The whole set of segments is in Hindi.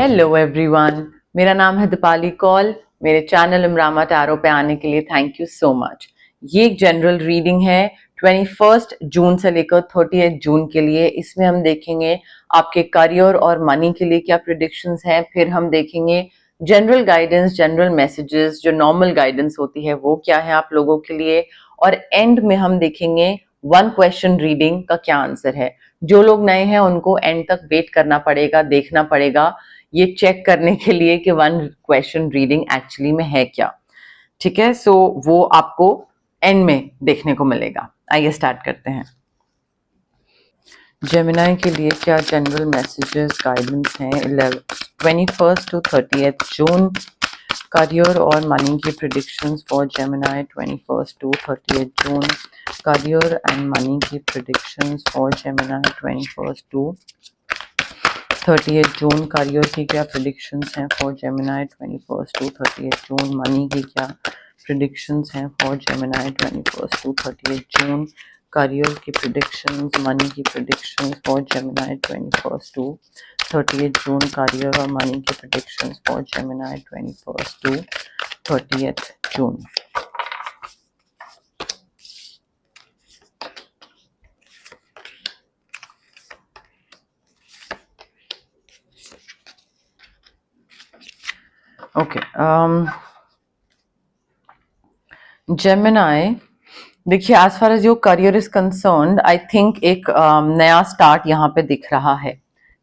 हेलो एवरीवन, मेरा नाम है दीपाली कौल। मेरे चैनल इमरामा टैरो पे आने के लिए थैंक यू सो मच। ये एक जनरल रीडिंग है 21 जून से लेकर 30 जून के लिए। इसमें हम देखेंगे आपके करियर और मनी के लिए क्या प्रिडिक्शंस हैं। फिर हम देखेंगे जनरल गाइडेंस, जनरल मैसेजेस, जो नॉर्मल गाइडेंस होती है वो क्या है आप लोगों के लिए। और एंड में हम देखेंगे वन क्वेश्चन रीडिंग का क्या आंसर है। जो लोग नए हैं उनको एंड तक वेट करना पड़ेगा, देखना पड़ेगा ये चेक करने के लिए कि वन क्वेश्चन रीडिंग एक्चुअली में है क्या। ठीक है, सो वो आपको एंड में देखने को मिलेगा। आइए स्टार्ट करते हैं। जेमिनाई के लिए क्या जनरल मैसेजेस गाइडेंस हैं 21 टू 30 जून। करियर और मनी की predictions for Gemini 21 to 30 June. Career and money की predictions for Gemini 21 to 30 June. Career की क्या प्रिडिक्शंस हैं for Gemini 21 to 30 June. Money की क्या प्रिडिक्शंस हैं for Gemini 21 to 30 June. Career की प्रिडिक्शंस, मनी की predictions for Gemini 21 to 30 June. Career और मनी की प्रिडिक्शंस फॉर जेमिनाई 21 टू 30 जून। ओके, जेमिनाई देखिए, as far as your career is concerned, I think एक नया स्टार्ट यहाँ पे दिख रहा है।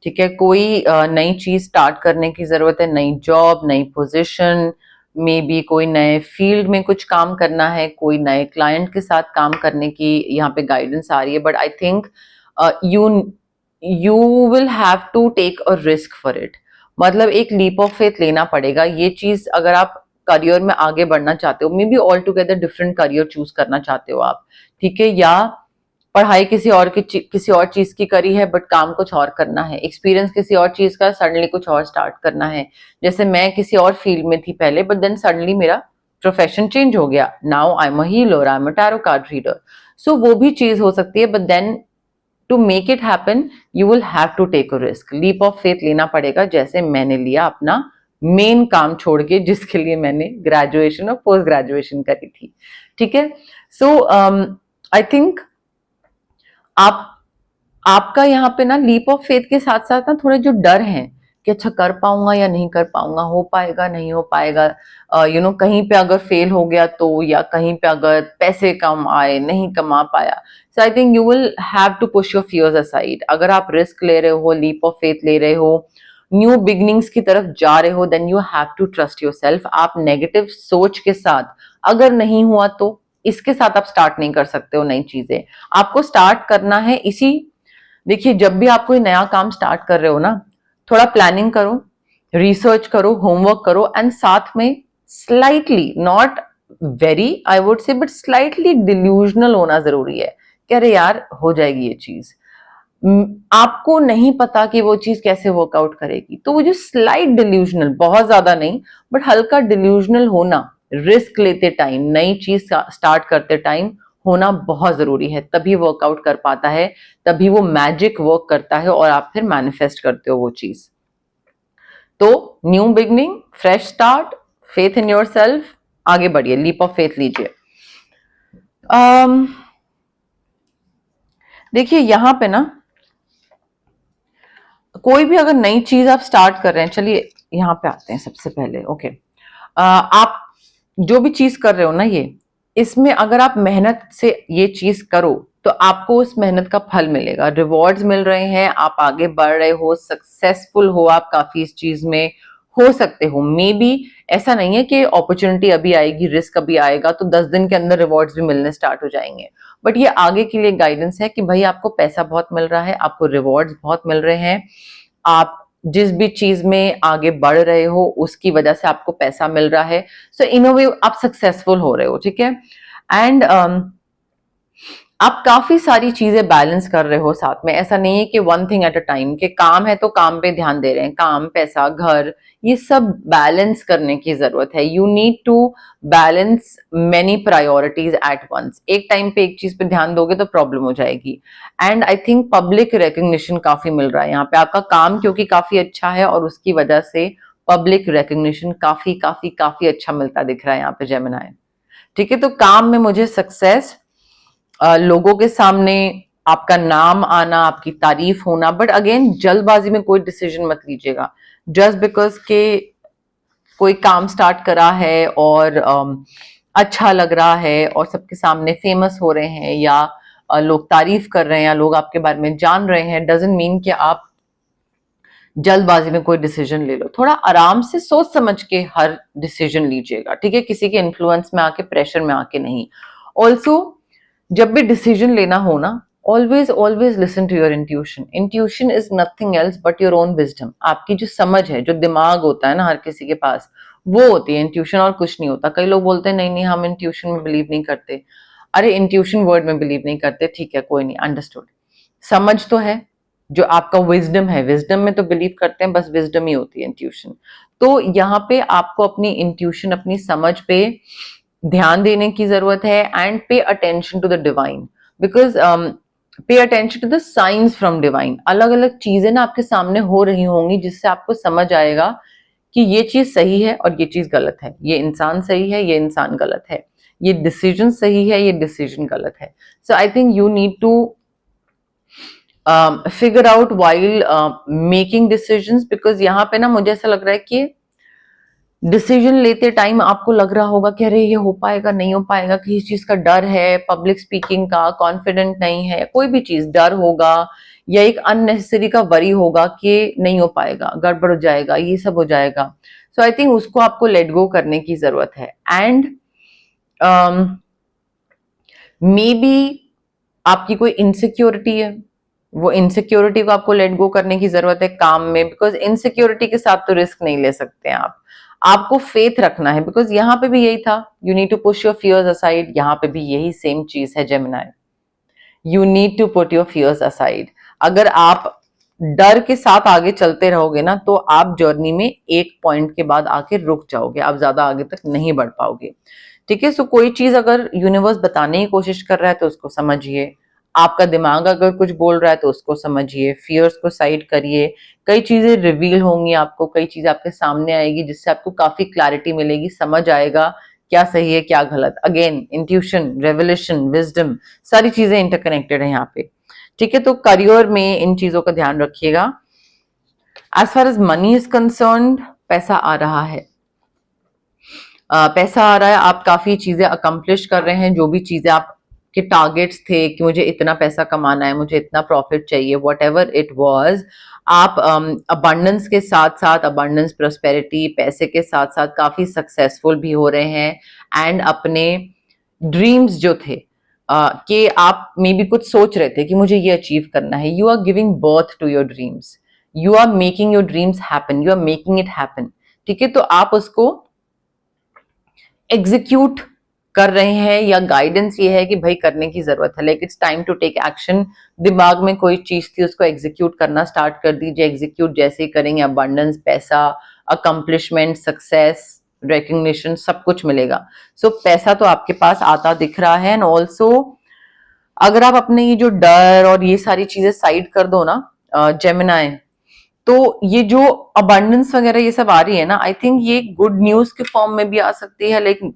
ठीक है, कोई नई चीज स्टार्ट करने की जरूरत है, नई जॉब, नई पोजीशन, मे बी कोई नए फील्ड में कुछ काम करना है, कोई नए क्लाइंट के साथ काम करने की यहाँ पे गाइडेंस आ रही है। But I think you you will have to take a risk for it. मतलब एक लीप ऑफ फेथ लेना पड़ेगा। ये चीज अगर आप करियर में आगे बढ़ना चाहते हो, may be all together different career choose करना चाहते हो आप, ठीक है, या पढ़ाई किसी और चीज की करी है बट काम कुछ और करना है, एक्सपीरियंस किसी और चीज का, सडनली कुछ और स्टार्ट करना है। जैसे मैं किसी और फील्ड में थी पहले, बट देन सडनली मेरा प्रोफेशन चेंज हो गया। Now I am a healer, I am a tarot card reader. So वो भी चीज हो सकती है, but then to make it happen you will have to take a risk. Leap of faith लेना पड़ेगा, जैसे मैंने लिया अपना मेन काम छोड़ के, जिसके लिए मैंने ग्रेजुएशन और पोस्ट ग्रेजुएशन करी थी। ठीक है, सो आई थिंक आपका यहाँ पे ना लीप ऑफ फेथ के साथ साथ ना थोड़े जो डर हैं कि अच्छा कर पाऊंगा या नहीं कर पाऊंगा, हो पाएगा नहीं हो पाएगा, कहीं पे अगर फेल हो गया तो, या कहीं पे अगर पैसे कम आए, नहीं कमा पाया। So I think you will have to push your fears aside. अगर आप रिस्क ले रहे हो, लीप ऑफ फेथ ले रहे हो, न्यू बिगनिंग्स की तरफ जा रहे हो, then you have to trust yourself. आप नेगेटिव सोच के साथ अगर नहीं हुआ तो इसके साथ आप स्टार्ट नहीं कर सकते हो नई चीजें। आपको स्टार्ट करना है इसी, देखिए जब भी आप कोई नया काम स्टार्ट कर रहे हो ना, थोड़ा प्लानिंग करो, रिसर्च करो, होमवर्क करो, एंड साथ में slightly, not very I would say, but slightly delusional होना जरूरी है कि अरे यार हो जाएगी ये चीज। आपको नहीं पता कि वो चीज कैसे वर्कआउट करेगी, तो वो जो स्लाइट डिल्यूजनल, बहुत ज्यादा नहीं बट हल्का डिल्यूजनल होना, रिस्क लेते टाइम, नई चीज स्टार्ट करते टाइम होना बहुत जरूरी है। तभी वर्कआउट कर पाता है, तभी वो मैजिक वर्क करता है और आप फिर मैनिफेस्ट करते हो वो चीज। तो new beginning, fresh start, faith in your self, आगे बढ़िए, लीप ऑफ फेथ लीजिए। देखिए यहां पे ना कोई भी अगर नई चीज आप स्टार्ट कर रहे हैं, चलिए यहाँ पे आते हैं सबसे पहले। ओके, आप जो भी चीज कर रहे हो ना, ये इसमें अगर आप मेहनत से ये चीज करो तो आपको उस मेहनत का फल मिलेगा, रिवॉर्ड्स मिल रहे हैं, आप आगे बढ़ रहे हो, सक्सेसफुल हो आप काफी इस चीज में हो सकते हो। मे बी ऐसा नहीं है कि अपॉर्चुनिटी अभी आएगी, रिस्क अभी आएगा तो 10 दिन के अंदर रिवॉर्ड्स भी मिलने स्टार्ट हो जाएंगे, बट ये आगे के लिए गाइडेंस है कि भाई आपको पैसा बहुत मिल रहा है, आपको रिवॉर्ड्स बहुत मिल रहे हैं, आप जिस भी चीज में आगे बढ़ रहे हो उसकी वजह से आपको पैसा मिल रहा है। सो इन अ वे आप सक्सेसफुल हो रहे हो। ठीक है, एंड आप काफी सारी चीजें बैलेंस कर रहे हो साथ में, ऐसा नहीं है कि one thing at a time, कि काम है तो काम पे ध्यान दे रहे हैं, काम, पैसा, घर, ये सब बैलेंस करने की जरूरत है। You need to balance many priorities at once. एक टाइम पे एक चीज पे ध्यान दोगे तो प्रॉब्लम हो जाएगी। And I think public recognition काफी मिल रहा है यहाँ पे, आपका काम क्योंकि काफी अच्छा है और उसकी वजह से पब्लिक रिकग्निशन काफी काफी काफी अच्छा मिलता दिख रहा है यहाँ पे जेमिनाई। ठीक है, तो काम में मुझे सक्सेस, लोगों के सामने आपका नाम आना, आपकी तारीफ होना, बट अगेन जल्दबाजी में कोई डिसीजन मत लीजिएगा जस्ट बिकॉज के कोई काम स्टार्ट करा है और अच्छा लग रहा है और सबके सामने फेमस हो रहे हैं या लोग तारीफ कर रहे हैं या लोग आपके बारे में जान रहे हैं, डजंट मीन कि आप जल्दबाजी में कोई डिसीजन ले लो। थोड़ा आराम से सोच समझ के हर डिसीजन लीजिएगा, ठीक है, किसी के इन्फ्लुएंस में आके, प्रेशर में आके नहीं। ऑल्सो जब भी डिसीजन लेना हो ना, always always listen to your intuition. Intuition is nothing else but your own wisdom. आपकी जो समझ है, जो दिमाग होता है ना हर किसी के पास, वो होती है इंट्यूशन, और कुछ नहीं होता। कई लोग बोलते हैं नहीं नहीं हम इंट्यूशन में बिलीव नहीं करते। अरे इंट्यूशन वर्ड में बिलीव नहीं करते, ठीक है, कोई नहीं, अंडरस्टूड। समझ तो है, जो आपका विजडम है, विजडम में तो बिलीव करते हैं, बस विजडम ही होती है इंट्यूशन। तो यहाँ पे आपको अपनी इंट्यूशन, अपनी समझ पे ध्यान देने की जरूरत है। And pay attention to the divine, because pay attention to the science from divine. अलग अलग चीजें ना आपके सामने हो रही होंगी जिससे आपको समझ आएगा कि ये चीज सही है और ये चीज गलत है, ये इंसान सही है, ये इंसान गलत है, ये डिसीजन सही है, ये डिसीजन गलत है। So I think you need to figure out while making decisions, because यहाँ पे ना मुझे ऐसा लग रहा है कि डिसीजन लेते टाइम आपको लग रहा होगा कि अरे ये हो पाएगा नहीं हो पाएगा, किसी चीज का डर है, पब्लिक स्पीकिंग का, कॉन्फिडेंट नहीं है, कोई भी चीज, डर होगा या एक अननेसेसरी का वरी होगा कि नहीं हो पाएगा, गड़बड़ हो जाएगा, ये सब हो जाएगा। सो आई थिंक उसको आपको लेट गो करने की जरूरत है। एंड मे बी आपकी कोई इनसिक्योरिटी है, वो इनसिक्योरिटी को आपको लेट गो करने की जरूरत है काम में, बिकॉज इनसिक्योरिटी के साथ तो रिस्क नहीं ले सकते हैं आप। आपको फेथ रखना है, बिकॉज यहाँ पे भी यही था, you need to push your fears aside. यहाँ पे भी यही सेम चीज है Gemini, you need to put your fears aside. अगर आप डर के साथ आगे चलते रहोगे ना, तो आप जर्नी में एक पॉइंट के बाद आके रुक जाओगे, आप ज्यादा आगे तक नहीं बढ़ पाओगे। ठीक है, सो कोई चीज अगर यूनिवर्स बताने की कोशिश कर रहा है तो उसको समझिए, आपका दिमाग अगर कुछ बोल रहा है तो उसको समझिए, फियर्स को साइड करिए। कई चीजें रिवील होंगी आपको, कई चीजें आपके सामने आएगी जिससे आपको काफी क्लैरिटी मिलेगी, समझ आएगा क्या सही है क्या गलत। अगेन इंट्यूशन, रेवल्यूशन, विजडम, सारी चीजें इंटरकनेक्टेड है यहाँ पे। ठीक है, तो करियर में इन चीजों का ध्यान रखिएगा। As far as money is concern, पैसा आ रहा है, पैसा आ रहा है, आप काफी चीजें अकम्प्लिश कर रहे हैं, जो भी चीजें आप के टारगेट्स थे कि मुझे इतना पैसा कमाना है, मुझे इतना प्रॉफिट चाहिए, वट एवर इट वॉज, आप अबंडेंस के साथ साथ, अबंडेंस, प्रोस्पेरिटी, पैसे के साथ साथ काफी सक्सेसफुल भी हो रहे हैं। एंड अपने ड्रीम्स जो थे कि आप मे बी कुछ सोच रहे थे कि मुझे ये अचीव करना है, you are giving birth to your dreams, you are making your dreams happen, you are making it happen. ठीक है, तो आप उसको एग्जीक्यूट कर रहे हैं, या गाइडेंस ये है कि भाई करने की जरूरत है, like it's time to take action. दिमाग में कोई चीज थी उसको एग्जीक्यूट करना स्टार्ट कर दीजिए, एग्जीक्यूट जैसे ही करेंगे अबंडेंस, पैसा, अकम्प्लिशमेंट, सक्सेस, रिकग्निशन, सब कुछ मिलेगा। सो पैसा तो आपके पास आता दिख रहा है। एंड ऑल्सो अगर आप अपने ये जो डर और ये सारी चीजें साइड कर दो ना जेमिनाई, तो ये जो अबंडेंस वगैरह ये सब आ रही है ना, आई थिंक ये गुड न्यूज के फॉर्म में भी आ सकती है। लाइक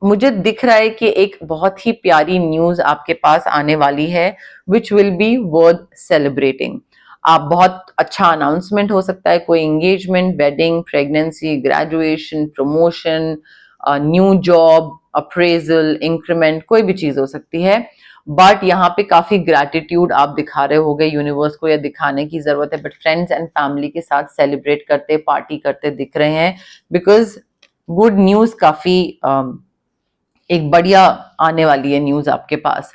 मुझे दिख रहा है कि एक बहुत ही प्यारी न्यूज आपके पास आने वाली है, which will be worth celebrating. आप बहुत अच्छा अनाउंसमेंट हो सकता है, कोई engagement, wedding, pregnancy, graduation, promotion, new job, appraisal, increment, कोई भी चीज हो सकती है। बट यहाँ पे काफी ग्रैटिट्यूड आप दिखा रहे होगे यूनिवर्स को, या दिखाने की जरूरत है, बट फ्रेंड्स एंड फैमिली के साथ सेलिब्रेट करते, पार्टी करते दिख रहे हैं, बिकॉज गुड न्यूज काफी एक बढ़िया आने वाली है न्यूज आपके पास।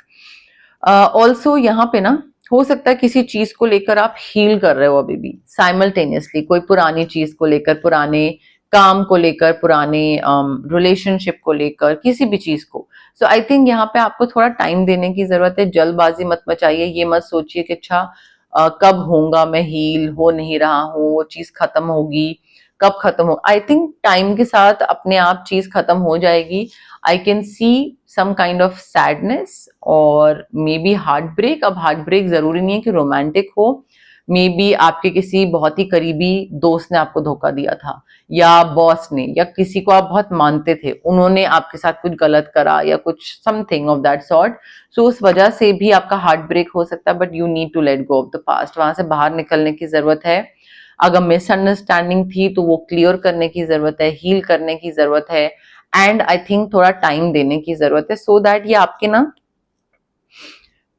ऑल्सो यहाँ पे ना हो सकता है किसी चीज को लेकर आप हील कर रहे हो अभी भी साइमल्टेनियसली, कोई पुरानी चीज को लेकर, पुराने काम को लेकर, पुराने रिलेशनशिप को लेकर, किसी भी चीज को। सो आई थिंक यहाँ पे आपको थोड़ा टाइम देने की जरूरत है, जल्दबाजी मत मचाइए, ये मत सोचिए कि अच्छा कब होऊंगा मैं हील, हो नहीं रहा हूँ, वो चीज खत्म होगी, कब खत्म हो। आई थिंक टाइम के साथ अपने आप चीज खत्म हो जाएगी। I can see some kind of sadness और मे बी हार्ट ब्रेक। अब हार्ट ब्रेक जरूरी नहीं है कि रोमांटिक हो, मे बी आपके किसी बहुत ही करीबी दोस्त ने आपको धोखा दिया था, या बॉस ने, या किसी को आप बहुत मानते थे, उन्होंने आपके साथ कुछ गलत करा या कुछ समथिंग ऑफ दैट सॉर्ट। सो उस वजह से भी आपका हार्ट ब्रेक हो सकता है, but you need to let go of the past, वहां से बाहर निकलने की जरूरत है। अगर मिसअंडरस्टैंडिंग थी तो वो क्लियर करने की जरूरत है, हील करने की जरूरत है, एंड आई थिंक थोड़ा टाइम देने की जरूरत है, सो दैट ये आपके ना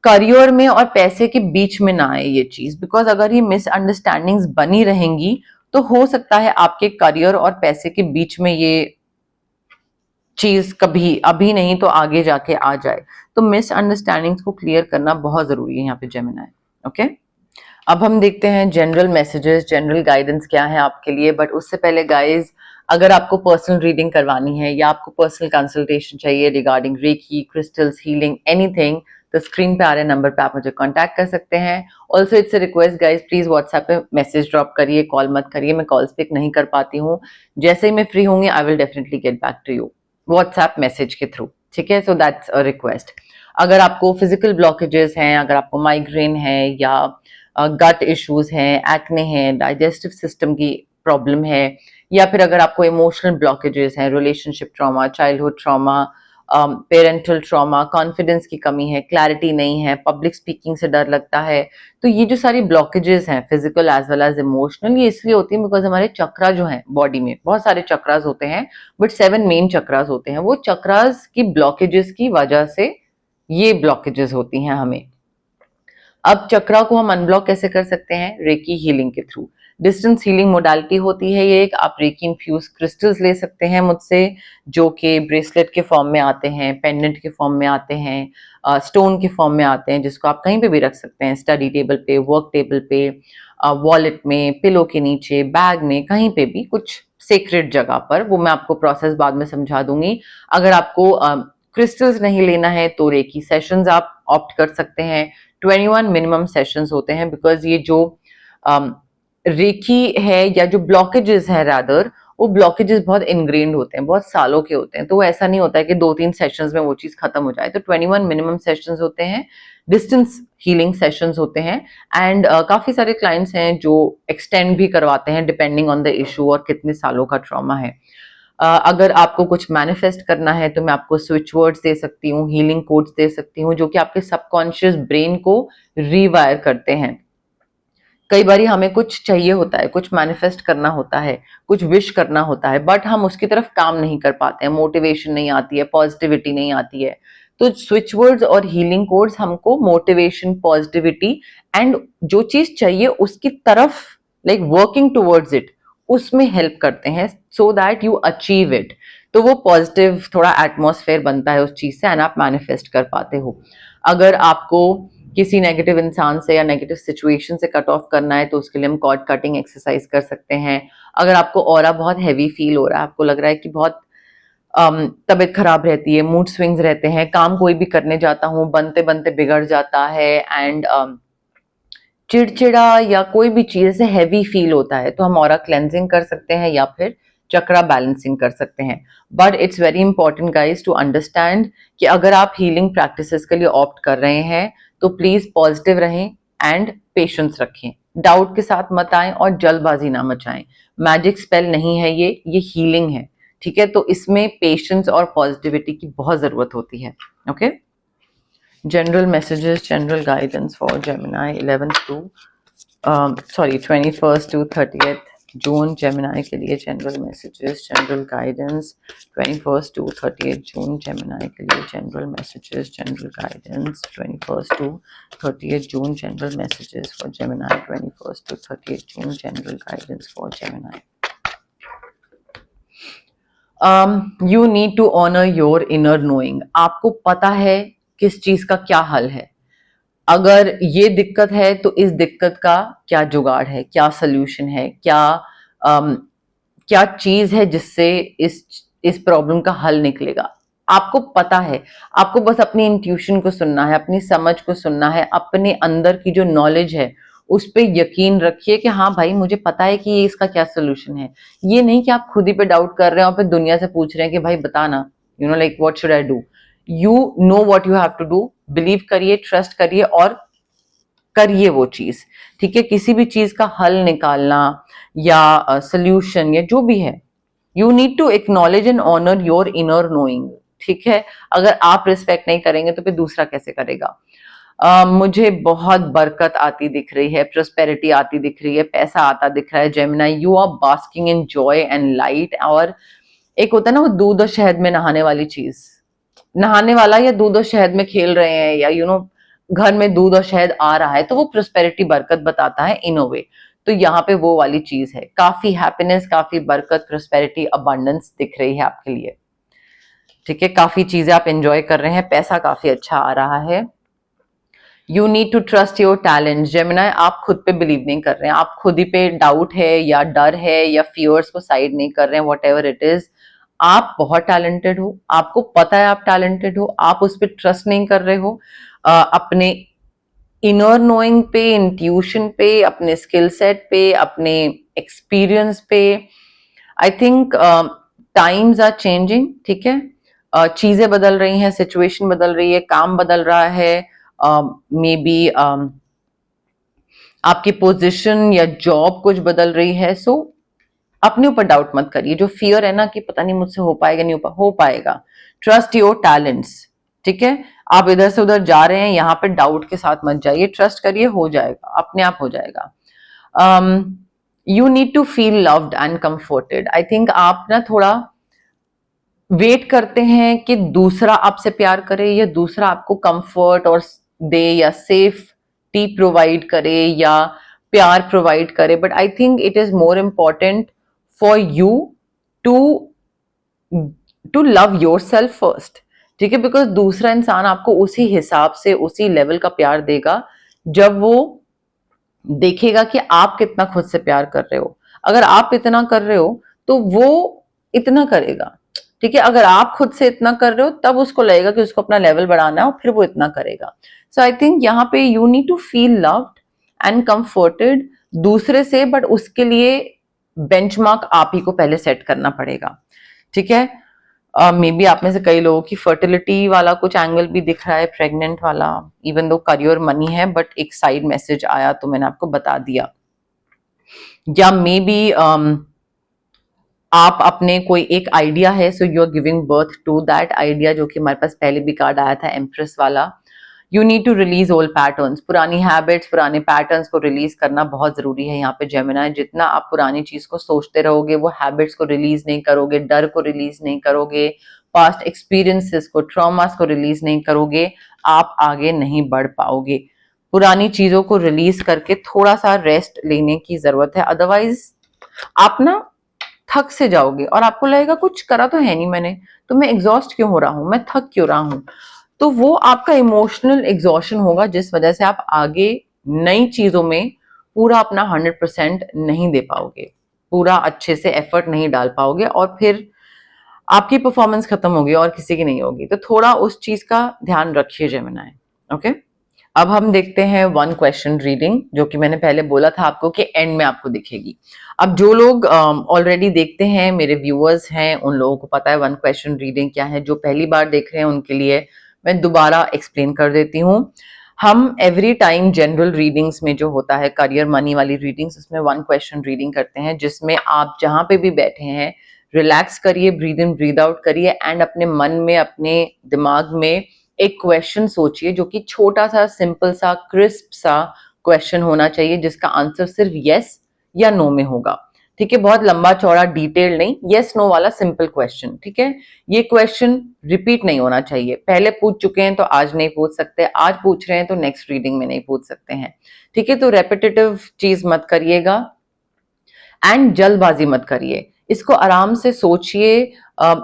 करियर में और पैसे के बीच में ना आए ये चीज। बिकॉज अगर ये मिसअंडरस्टैंडिंग्स बनी रहेंगी तो हो सकता है आपके करियर और पैसे के बीच में ये चीज कभी, अभी नहीं तो आगे जाके आ जाए। तो मिसअंडरस्टैंडिंग्स को क्लियर करना बहुत जरूरी है यहाँ पे जेमिनी। ओके, अब हम देखते हैं जनरल मैसेजेस, जनरल गाइडेंस क्या है आपके लिए। बट उससे पहले गाइज, अगर आपको पर्सनल रीडिंग करवानी है या आपको पर्सनल कंसल्टेशन चाहिए regarding reiki, crystals, healing, anything, तो स्क्रीन पे आ रहे नंबर पे आप मुझे कांटेक्ट कर सकते हैं। Also it's a request guys, please WhatsApp पे मैसेज ड्रॉप करिए, कॉल मत करिए, मैं कॉल्स पिक नहीं कर पाती हूँ। जैसे ही मैं फ्री होंगी I will definitely get back to you WhatsApp message के थ्रू, ठीक है। So that's a request. अगर आपको फिजिकल ब्लॉकेजेस हैं, अगर आपको माइग्रेन है या गट इश्यूज हैं, एक्ने हैं, डाइजेस्टिव सिस्टम की प्रॉब्लम है, या फिर अगर आपको इमोशनल ब्लॉकेजेस हैं, relationship trauma, childhood trauma, parental trauma, confidence की कमी है, क्लैरिटी नहीं है, पब्लिक स्पीकिंग से डर लगता है, तो ये जो सारी ब्लॉकेजेस हैं physical as well as emotional, ये इसलिए होती है बिकॉज हमारे चक्रा जो हैं बॉडी में, बहुत सारे चक्रास होते हैं बट 7 मेन चक्रास होते हैं, वो चक्रास की ब्लॉकेजेस की वजह से ये ब्लॉकेजेस होती हैं हमें। अब चक्रा को हम अनब्लॉक कैसे कर सकते हैं? रेकी हीलिंग के थ्रू। डिस्टेंस हीलिंग मोडालिटी होती है ये एक। आप रेकी इन्फ्यूज क्रिस्टल्स ले सकते हैं मुझसे, जो कि ब्रेसलेट के फॉर्म में आते हैं, पेंडेंट के फॉर्म में आते हैं, स्टोन के फॉर्म में आते हैं, जिसको आप कहीं पे भी रख सकते हैं, स्टडी टेबल पे, वर्क टेबल पे, वॉलेट में, पिलो के नीचे, बैग में, कहीं पे भी कुछ सेक्रेट जगह पर। वो मैं आपको प्रोसेस बाद में समझा दूंगी। अगर आपको क्रिस्टल्स नहीं लेना है तो रेकी सेशंस आप ऑप्ट कर सकते हैं। 21 मिनिमम सेशंस होते हैं, बिकॉज ये जो रेकी है या जो ब्लॉकेजेस है रादर, वो ब्लॉकेजेस बहुत इनग्रेन्ड होते हैं, बहुत सालों के होते हैं, तो वो ऐसा नहीं होता है कि 2-3 सेशंस में वो चीज खत्म हो जाए। तो 21 मिनिमम सेशंस होते हैं, डिस्टेंस हीलिंग सेशंस होते हैं। एंड काफी सारे क्लाइंट्स हैं जो एक्सटेंड भी करवाते हैं डिपेंडिंग ऑन द इशू और कितने सालों का ट्रॉमा है। अगर आपको कुछ मैनिफेस्ट करना है तो मैं आपको स्विच वर्ड्स दे सकती हूँ, हीलिंग कोड्स दे सकती हूँ, जो कि आपके सबकॉन्शियस ब्रेन को रीवायर करते हैं। कई बार हमें कुछ चाहिए होता है, कुछ मैनिफेस्ट करना होता है, कुछ विश करना होता है, बट हम उसकी तरफ काम नहीं कर पाते हैं, मोटिवेशन नहीं आती है, पॉजिटिविटी नहीं आती है। तो स्विच वर्ड्स और हीलिंग कोड्स हमको मोटिवेशन, पॉजिटिविटी एंड जो चीज चाहिए उसकी तरफ, लाइक वर्किंग टुवर्ड्स इट, उसमें हेल्प करते हैं, so that you achieve it. तो वो पॉजिटिव थोड़ा एटमॉस्फेयर बनता है उस चीज से, एंड आप मैनिफेस्ट कर पाते हो। अगर आपको किसी नेगेटिव इंसान से या नेगेटिव सिचुएशन से कट ऑफ करना है तो उसके लिए हम कॉर्ड कटिंग एक्सरसाइज कर सकते हैं। अगर आपको ऑरा बहुत हैवी फील हो रहा है, आपको लग रहा है कि बहुत तबीयत खराब रहती है, मूड स्विंग्स रहते हैं, काम कोई भी करने जाता हूँ बनते बनते बिगड़ जाता है, एंड चिड़चिड़ा या कोई भी चीज से हैवी फील होता है, तो हम ऑरा क्लेंजिंग कर सकते हैं या फिर चक्रा बैलेंसिंग कर सकते हैं। But it's very important guys to understand कि अगर आप हीलिंग प्रैक्टिसेस के लिए ऑप्ट कर रहे हैं तो प्लीज पॉजिटिव रहें एंड पेशेंस रखें, डाउट के साथ मत आएं और जल्दबाजी ना मचाएं। मैजिक स्पेल नहीं है ये हीलिंग है, ठीक है। तो इसमें पेशेंस और पॉजिटिविटी की बहुत जरूरत होती है। Okay, general messages, general guidance for Gemini 11th to 21st to 30th June Gemini के लिए general messages, general guidance 21st to 30th June Gemini के लिए general messages, general guidance 21st to 30th June general messages for Gemini 21st to 30th June general guidance for Gemini. You need to honour your inner knowing. आपको पता है किस चीज का क्या हल है। अगर ये दिक्कत है तो इस दिक्कत का क्या जुगाड़ है, क्या सोल्यूशन है, क्या चीज है जिससे इस प्रॉब्लम का हल निकलेगा। आपको पता है, आपको बस अपनी इंट्यूशन को सुनना है, अपनी समझ को सुनना है, अपने अंदर की जो नॉलेज है उस पे यकीन रखिए कि हाँ भाई मुझे पता है कि ये इसका क्या सोल्यूशन है। ये नहीं कि आप खुद ही पे डाउट कर रहे हैं और फिर दुनिया से पूछ रहे हैं कि भाई बता ना, you know like what should I do. You know what you have to do, believe करिए, ट्रस्ट करिए और करिए वो चीज। ठीक है, किसी भी चीज का हल निकालना या सोल्यूशन या जो भी है, you need to acknowledge and honour your inner knowing. ठीक है, अगर आप रिस्पेक्ट नहीं करेंगे तो फिर दूसरा कैसे करेगा। मुझे बहुत बरकत आती दिख रही है, प्रोस्पेरिटी आती दिख रही है, पैसा आता दिख रहा है Gemini. You are basking in joy and light. और एक होता है ना वो दूध और शहद में नहाने वाली चीज, नहाने वाला या दूध और शहद में खेल रहे हैं या यू नो घर में दूध और शहद आ रहा है तो वो प्रोस्पेरिटी बरकत बताता है इन अ वे। तो यहाँ पे वो वाली चीज है, काफी हैप्पीनेस, काफी बरकत, प्रोस्पेरिटी, अबंडेंस दिख रही है आपके लिए। ठीक है, काफी चीजें आप एंजॉय कर रहे हैं, पैसा काफी अच्छा आ रहा है। You need to trust your talent. Gemini आप खुद पे बिलीव नहीं कर रहे हैं, आप खुद ही पे डाउट है या डर है या फियर्स को साइड नहीं कर रहे हैं, वॉट एवर इट इज। आप बहुत टैलेंटेड हो, आपको पता है आप टैलेंटेड हो, आप उस पर ट्रस्ट नहीं कर रहे हो। अपने इनर नोइंग पे, इंट्यूशन पे, अपने स्किल सेट पे, अपने एक्सपीरियंस पे। I think times are changing. ठीक है, चीजें बदल रही हैं, सिचुएशन बदल रही है, काम बदल रहा है, मे बी आपकी पोजीशन या जॉब कुछ बदल रही है। सो अपने ऊपर डाउट मत करिए, जो फियर है ना कि पता नहीं मुझसे हो पाएगा नहीं हो पाएगा। Trust your talents. ठीक है, आप इधर से उधर जा रहे हैं, यहाँ पे डाउट के साथ मत जाइए, ट्रस्ट करिए, हो जाएगा, अपने आप हो जाएगा। You need to feel loved and comforted. I think आप ना थोड़ा वेट करते हैं कि दूसरा आपसे प्यार करे या दूसरा आपको कंफर्ट और दे या सेफ्टी प्रोवाइड करे या प्यार प्रोवाइड करे। But I think it is more important for you to to love yourself first. ठीक है, बिकॉज दूसरा इंसान आपको उसी हिसाब से उसी लेवल का प्यार देगा जब वो देखेगा कि आप कितना खुद से प्यार कर रहे हो। अगर आप इतना कर रहे हो तो वो इतना करेगा। ठीक है, अगर आप खुद से इतना कर रहे हो तब उसको लगेगा कि उसको अपना लेवल बढ़ाना है और फिर वो इतना करेगा। सो आई थिंक यहाँ पे you need to feel loved and comforted दूसरे से, बट उसके लिए बेंचमार्क आप ही को पहले सेट करना पड़ेगा। ठीक है, मे बी आप में से कई लोगों की फर्टिलिटी वाला कुछ एंगल भी दिख रहा है, प्रेग्नेंट वाला, इवन दो करियर मनी है, बट एक साइड मैसेज आया तो मैंने आपको बता दिया। या मे बी आप अपने कोई एक आइडिया है, so you are giving birth to that idea, जो कि हमारे पास पहले भी कार्ड आया था एम्प्रेस वाला। You need to release old patterns, पुरानी हैबिट्स, पुराने पैटर्न्स को रिलीज करना बहुत जरूरी है यहाँ पे जेमिनाई। जितना आप पुरानी चीज को सोचते रहोगे, वो हैबिट्स को रिलीज नहीं करोगे, डर को रिलीज नहीं करोगे, पास्ट एक्सपीरियंसेस को, ट्रॉमास को रिलीज नहीं करोगे, आप आगे नहीं बढ़ पाओगे। पुरानी चीजों को रिलीज करके थोड़ा सा रेस्ट लेने की जरूरत है, अदरवाइज आप ना थक से जाओगे और आपको लगेगा कुछ करा तो है नहीं मैंने, तो मैं एग्जॉस्ट क्यों हो रहा हूं, मैं थक क्यों रहा हूं। तो वो आपका इमोशनल एग्जॉशन होगा जिस वजह से आप आगे नई चीजों में पूरा अपना 100% नहीं दे पाओगे, पूरा अच्छे से एफर्ट नहीं डाल पाओगे और फिर आपकी परफॉर्मेंस खत्म होगी और किसी की नहीं होगी। तो थोड़ा उस चीज का ध्यान रखिए जेमिनाई। ओके, अब हम देखते हैं वन क्वेश्चन रीडिंग, जो कि मैंने पहले बोला था आपको कि एंड में आपको दिखेगी। अब जो लोग ऑलरेडी देखते हैं, मेरे व्यूअर्स हैं, उन लोगों को पता है वन क्वेश्चन रीडिंग क्या है। जो पहली बार देख रहे हैं उनके लिए मैं दोबारा एक्सप्लेन कर देती हूँ। हम एवरी टाइम जनरल रीडिंग्स में जो होता है करियर मनी वाली रीडिंग्स, उसमें वन क्वेश्चन रीडिंग करते हैं, जिसमें आप जहां पे भी बैठे हैं रिलैक्स करिए, ब्रीद इन ब्रीद आउट करिए एंड अपने मन में, अपने दिमाग में एक क्वेश्चन सोचिए जो कि छोटा सा, सिंपल सा, क्रिस्प सा क्वेश्चन होना चाहिए, जिसका आंसर सिर्फ यस या नो में होगा। ठीक है, बहुत लंबा चौड़ा डिटेल नहीं, यस नो वाला सिंपल क्वेश्चन। ठीक है, ये क्वेश्चन रिपीट नहीं होना चाहिए, पहले पूछ चुके हैं तो आज नहीं पूछ सकते, आज पूछ रहे हैं तो नेक्स्ट रीडिंग में नहीं पूछ सकते हैं। ठीक है, तो रेपिटेटिव चीज मत करिएगा एंड जल्दबाजी मत करिए, इसको आराम से सोचिए,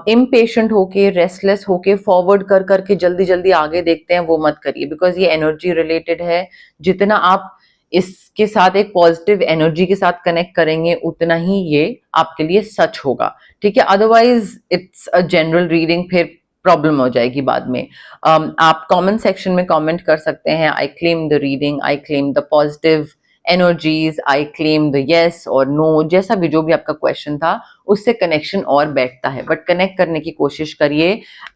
इम्पेशेंट होके, रेस्टलेस होके, फॉरवर्ड कर करके जल्दी जल्दी आगे देखते हैं, वो मत करिए, बिकॉज ये एनर्जी रिलेटेड है। जितना आप इसके साथ एक पॉजिटिव एनर्जी के साथ कनेक्ट करेंगे उतना ही ये आपके लिए सच होगा। ठीक है, otherwise it's a general reading, फिर प्रॉब्लम हो जाएगी बाद में। आप कमेंट सेक्शन में कमेंट कर सकते हैं, I claim the reading, I claim the positive energies, I claim the yes और नो, जैसा भी जो भी आपका क्वेश्चन था उससे कनेक्शन और बैठता है, बट कनेक्ट करने की कोशिश करिए।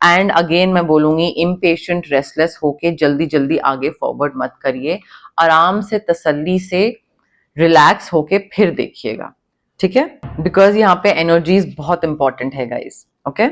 एंड अगेन मैं बोलूंगी, इम्पेशेंट रेस्टलेस होके जल्दी जल्दी आगे फॉरवर्ड मत करिए, आराम से तसल्ली से रिलैक्स होके फिर देखिएगा, ठीक है? बिकॉज यहाँ पे एनर्जीज बहुत इंपॉर्टेंट है guys, okay?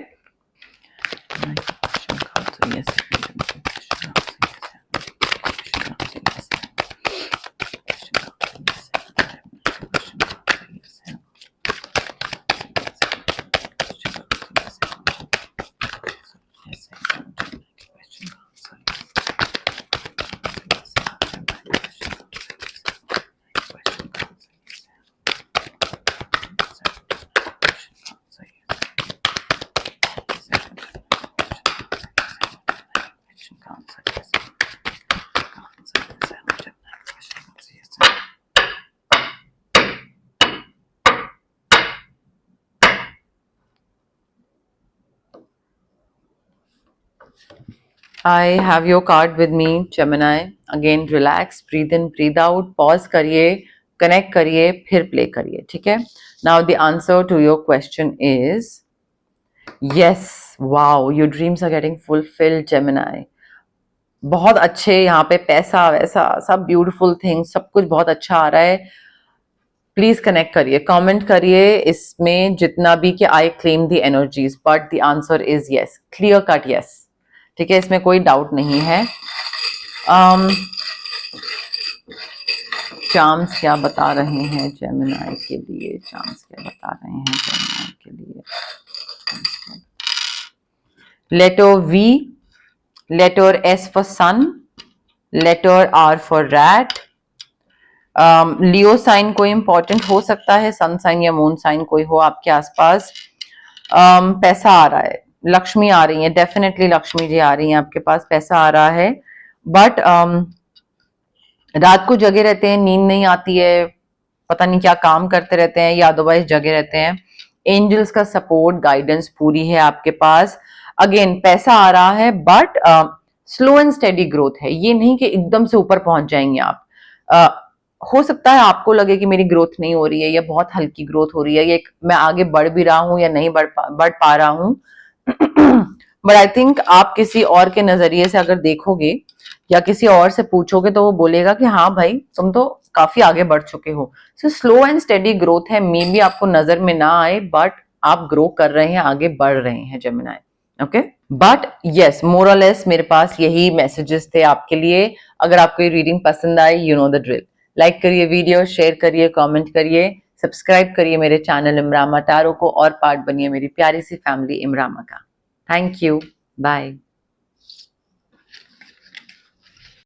I have your card with me, Gemini. Again, relax, breathe in, breathe out, pause करिए, connect करिए, फिर play करिए, ठीक है? Now the answer to your question is yes. Wow, your dreams are getting fulfilled, Gemini. बहुत अच्छे, यहाँ पे पैसा वैसा सब ब्यूटीफुल थिंग्स, सब कुछ बहुत अच्छा आ रहा है। प्लीज कनेक्ट करिए, कमेंट करिए इसमें जितना भी कि I claim the energies, but the answer is yes, clear cut yes, ठीक है? इसमें कोई डाउट नहीं है। चार्म्स क्या बता रहे हैं जेमिनी के लिए? चार्म्स क्या बता रहे हैं जेमिनी के लिए? Letter V, letter S for sun, letter R for rat. Leo sign कोई इंपॉर्टेंट हो सकता है, सन साइन या मून साइन कोई हो आपके आसपास। पैसा आ रहा है, लक्ष्मी आ रही है, डेफिनेटली लक्ष्मी जी आ रही हैं आपके पास, पैसा आ रहा है, बट रात को जगे रहते हैं, नींद नहीं आती है, पता नहीं क्या काम करते रहते हैं या अदरवाइज जगे रहते हैं। एंजल्स का सपोर्ट गाइडेंस पूरी है आपके पास। अगेन पैसा आ रहा है, but slow and steady growth है, ये नहीं कि एकदम से ऊपर पहुंच जाएंगे आप। हो सकता है आपको लगे कि मेरी ग्रोथ नहीं हो रही है या बहुत हल्की ग्रोथ हो रही है, या मैं आगे बढ़ भी रहा हूं या नहीं बढ़ पा रहा हूं, बट आई थिंक आप किसी और के नजरिए से अगर देखोगे या किसी और से पूछोगे तो वो बोलेगा कि हाँ भाई तुम तो काफी आगे बढ़ चुके हो। So slow and steady growth है, मे बी आपको नजर में ना आए, बट आप ग्रो कर रहे हैं, आगे बढ़ रहे हैं जेमिनी, ओके? बट यस, मोर और लेस मेरे पास यही मैसेजेस थे आपके लिए। अगर आपको ये रीडिंग पसंद आई, you know the drill, like करिए वीडियो, शेयर करिए, कमेंट करिए, सब्सक्राइब करिए मेरे चैनल इमरामा टैरो को और पार्ट बनिए मेरी प्यारी सी फैमिली इमरामा का। Thank you, bye.